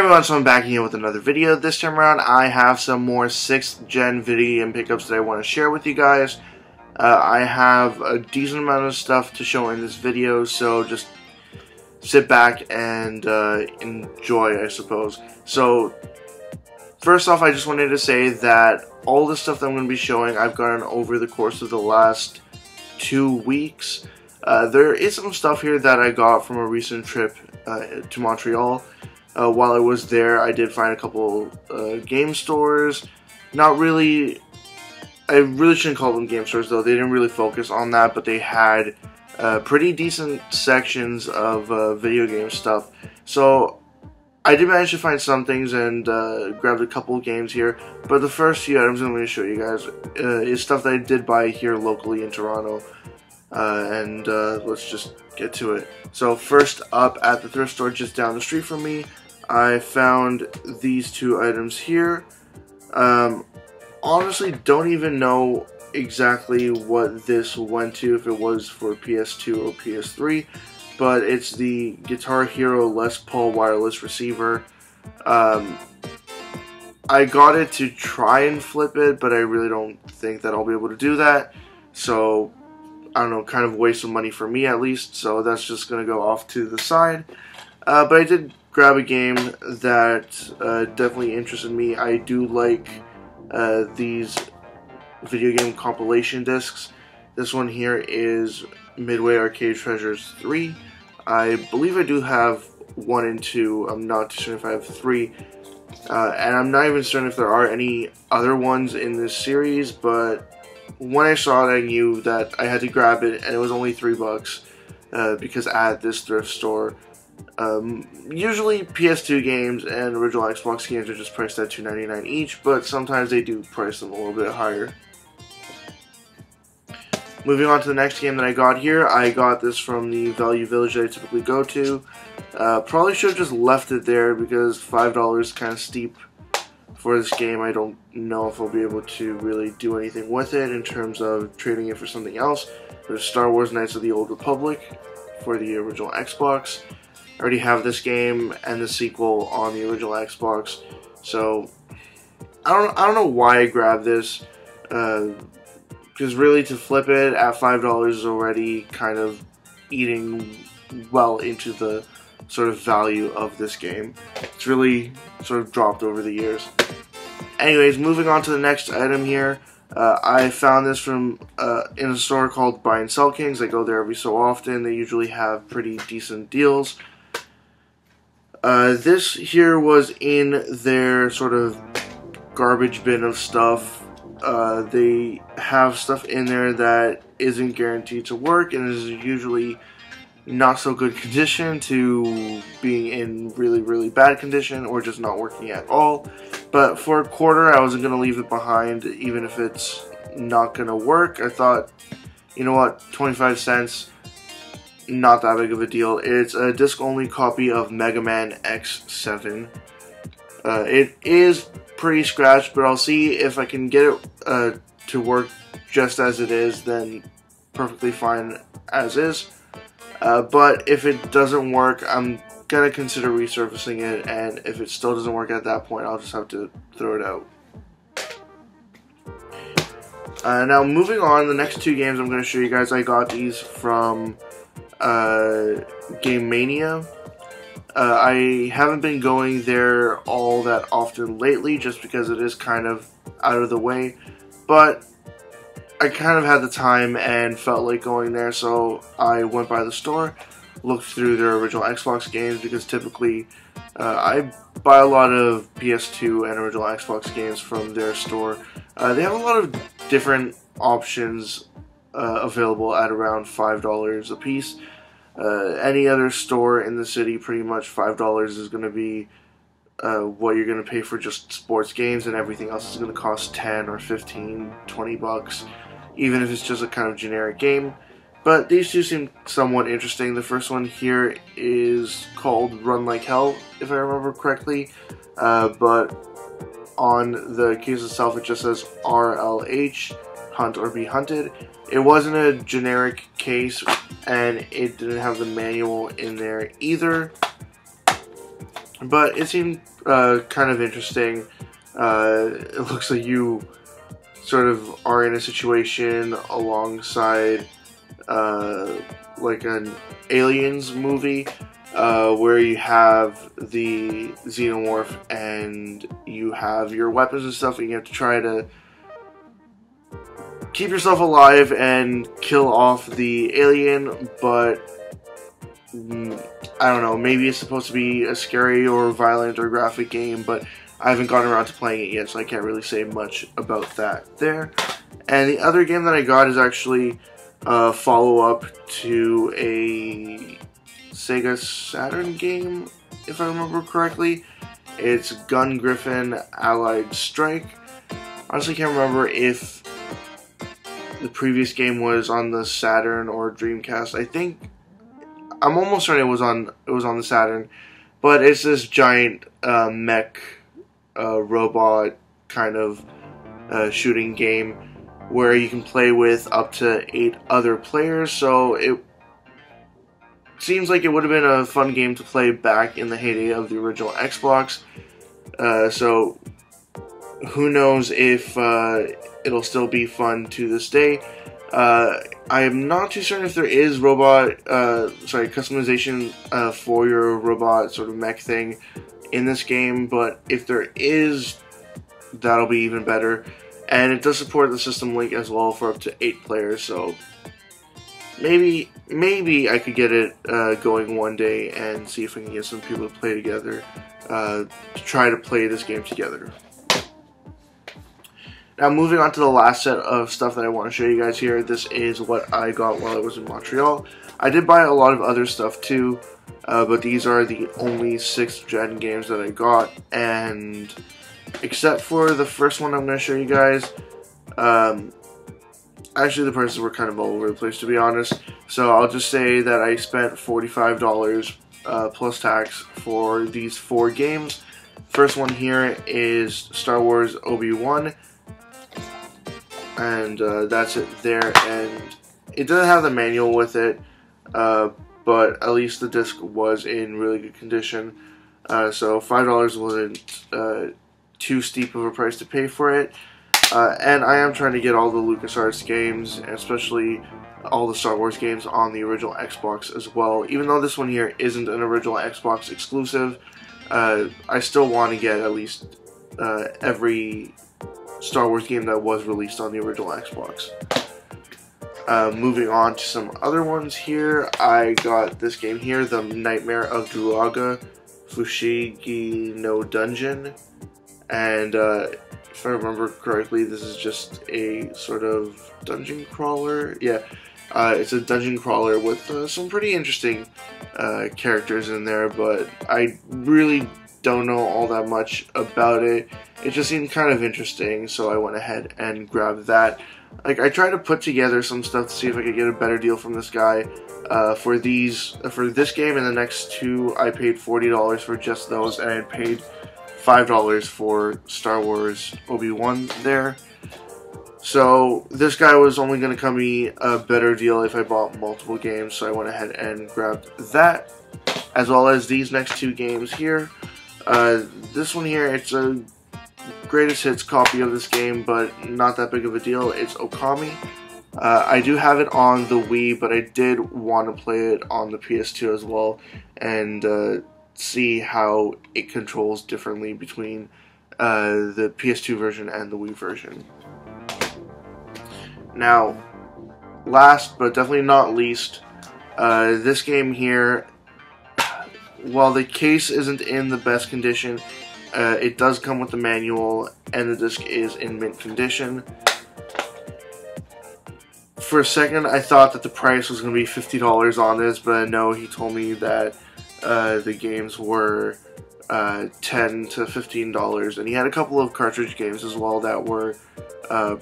everyone, so I'm back here with another video. This time around, I have some more 6th gen video game pickups that I want to share with you guys. I have a decent amount of stuff to show in this video, so just sit back and enjoy, I suppose. So, first off, I just wanted to say that all the stuff that I'm going to be showing, I've gotten over the course of the last 2 weeks. There is some stuff here that I got from a recent trip to Montreal. While I was there, I did find a couple game stores. Not really, I really shouldn't call them game stores though, they didn't really focus on that, but they had pretty decent sections of video game stuff. So I did manage to find some things and grabbed a couple of games here, but the first few items I'm going to show you guys is stuff that I did buy here locally in Toronto. Let's just get to it. So first up, at the thrift store just down the street from me, I found these 2 items here. Honestly, don't even know exactly what this went to, if it was for PS2 or PS3, but it's the Guitar Hero Les Paul wireless receiver. I got it to try and flip it, but I really don't think that I'll be able to do that. So I don't know, kind of waste of money for me at least, so that's just going to go off to the side. But I did grab a game that definitely interested me. I do like these video game compilation discs. This one here is Midway Arcade Treasures 3. I believe I do have 1 and 2. I'm not too sure if I have 3. And I'm not even certain if there are any other ones in this series, but when I saw it, I knew that I had to grab it, and it was only $3 because at this thrift store, usually PS2 games and original Xbox games are just priced at $2.99 each, but sometimes they do price them a little bit higher. Moving on to the next game that I got here, I got this from the Value Village that I typically go to. Probably should have just left it there because $5 is kind of steep for this game. I don't know if I'll be able to really do anything with it in terms of trading it for something else. There's Star Wars Knights of the Old Republic for the original Xbox. I already have this game and the sequel on the original Xbox, so I don't know why I grabbed this, because really to flip it at $5 is already kind of eating well into the sort of value of this game. It's really sort of dropped over the years. Anyways, moving on to the next item here. I found this from in a store called Buy and Sell Kings. I go there every so often. They usually have pretty decent deals. This here was in their sort of garbage bin of stuff. They have stuff in there that isn't guaranteed to work and is usually not so good condition to being in really bad condition or just not working at all. But for $1, I wasn't going to leave it behind even if it's not going to work. I thought, you know what, 25 cents, not that big of a deal. It's a disc-only copy of Mega Man X7. It is pretty scratched, but I'll see if I can get it to work just as it is, then perfectly fine as is. But if it doesn't work, I'm gonna consider resurfacing it, and if it still doesn't work at that point, I'll just have to throw it out. Now moving on, the next 2 games I'm going to show you guys, I got these from Game Mania. I haven't been going there all that often lately just because it is kind of out of the way, but I kind of had the time and felt like going there, so I went by the store, looked through their original Xbox games, because typically I buy a lot of PS2 and original Xbox games from their store. They have a lot of different options available at around $5 a piece. Any other store in the city, pretty much $5 is going to be what you're going to pay for just sports games, and everything else is going to cost 10 or 15, 20 bucks, even if it's just a kind of generic game. But these 2 seem somewhat interesting. The first one here is called Run Like Hell, if I remember correctly, but on the case itself it just says RLH, Hunt or Be Hunted. It wasn't a generic case, and it didn't have the manual in there either. But it seemed kind of interesting. It looks like you sort of are in a situation alongside like an Aliens movie where you have the xenomorph and you have your weapons and stuff, and you have to try to keep yourself alive and kill off the alien. But I don't know, maybe it's supposed to be a scary or violent or graphic game, but I haven't gotten around to playing it yet, so I can't really say much about that there. And the other game that I got is actually a follow-up to a Sega Saturn game, if I remember correctly. It's Gun Griffin Allied Strike. Honestly, can't remember if the previous game was on the Saturn or Dreamcast. I'm almost certain it was on the Saturn, but it's this giant mech robot kind of shooting game where you can play with up to 8 other players. So it seems like it would have been a fun game to play back in the heyday of the original Xbox. So who knows if it'll still be fun to this day. I am not too certain if there is customization for your robot sort of mech thing in this game, but if there is, that'll be even better. And it does support the system link as well for up to 8 players, so maybe I could get it going one day and see if I can get some people to play together to try to play this game together. Now, moving on to the last set of stuff that I want to show you guys here. This is what I got while I was in Montreal. I did buy a lot of other stuff too, but these are the only 6th gen games that I got, and except for the first one I'm going to show you guys, actually the prices were kind of all over the place, to be honest, so I'll just say that I spent $45 plus tax for these 4 games. First one here is Star Wars Obi-Wan, and that's it there, and it doesn't have the manual with it, but at least the disc was in really good condition, so $5 wasn't too steep of a price to pay for it. And I am trying to get all the LucasArts games, especially all the Star Wars games, on the original Xbox as well. Even though this one here isn't an original Xbox exclusive, I still want to get at least every Star Wars game that was released on the original Xbox. Moving on to some other ones here, I got this game here, The Nightmare of Druaga Fushigi no Dungeon, and if I remember correctly, this is just a sort of dungeon crawler. Yeah, it's a dungeon crawler with some pretty interesting characters in there, but I really don't know all that much about it. It just seemed kind of interesting, so I went ahead and grabbed that. Like, I tried to put together some stuff to see if I could get a better deal from this guy. For this game and the next 2, I paid $40 for just those, and I had paid $5 for Star Wars Obi-Wan there. So this guy was only going to come me a better deal if I bought multiple games, so I went ahead and grabbed that, as well as these next 2 games here. This one here, it's a greatest hits copy of this game, but not that big of a deal. It's Okami. I do have it on the Wii, but I did want to play it on the PS2 as well, and see how it controls differently between the PS2 version and the Wii version. Now, last but definitely not least, this game here, while the case isn't in the best condition, it does come with the manual, and the disc is in mint condition. For a second, I thought that the price was going to be $50 on this, but no, he told me that the games were $10 to $15, and he had a couple of cartridge games as well that were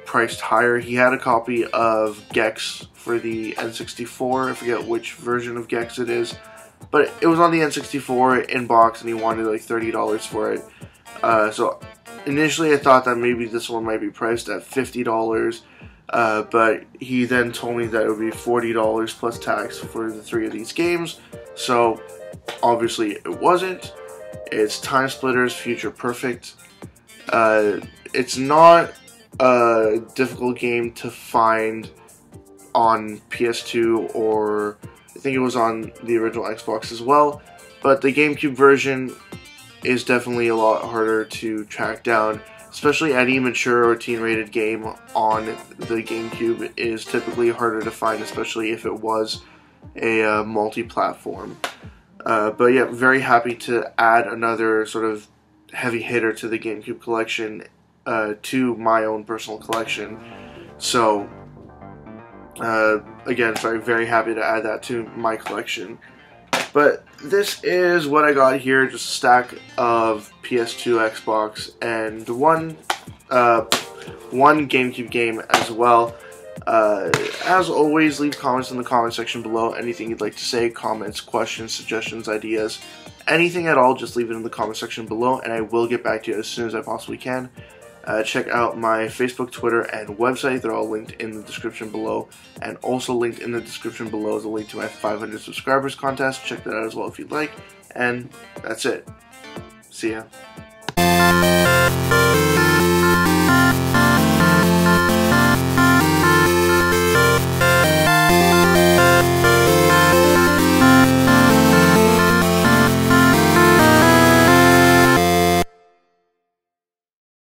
priced higher. He had a copy of Gex for the N64, I forget which version of Gex it is, but it was on the N64 in box, and he wanted like $30 for it. So initially I thought that maybe this one might be priced at $50, but he then told me that it would be $40 plus tax for the 3 of these games, so obviously it wasn't. It's Time Splitters Future Perfect. It's not a difficult game to find on PS2, or I think it was on the original Xbox as well, but the GameCube version is definitely a lot harder to track down, especially any mature or teen-rated game on the GameCube is typically harder to find, especially if it was a multi-platform. But yeah, very happy to add another sort of heavy hitter to the GameCube collection, to my own personal collection. So, again, sorry, very happy to add that to my collection. But this is what I got here, just a stack of PS2, Xbox, and one GameCube game as well. As always, leave comments in the comment section below. Anything you'd like to say, comments, questions, suggestions, ideas, anything at all, just leave it in the comment section below, and I will get back to you as soon as I possibly can. Check out my Facebook, Twitter, and website. They're all linked in the description below. And also linked in the description below is a link to my 500 subscribers contest. Check that out as well if you'd like. And that's it. See ya.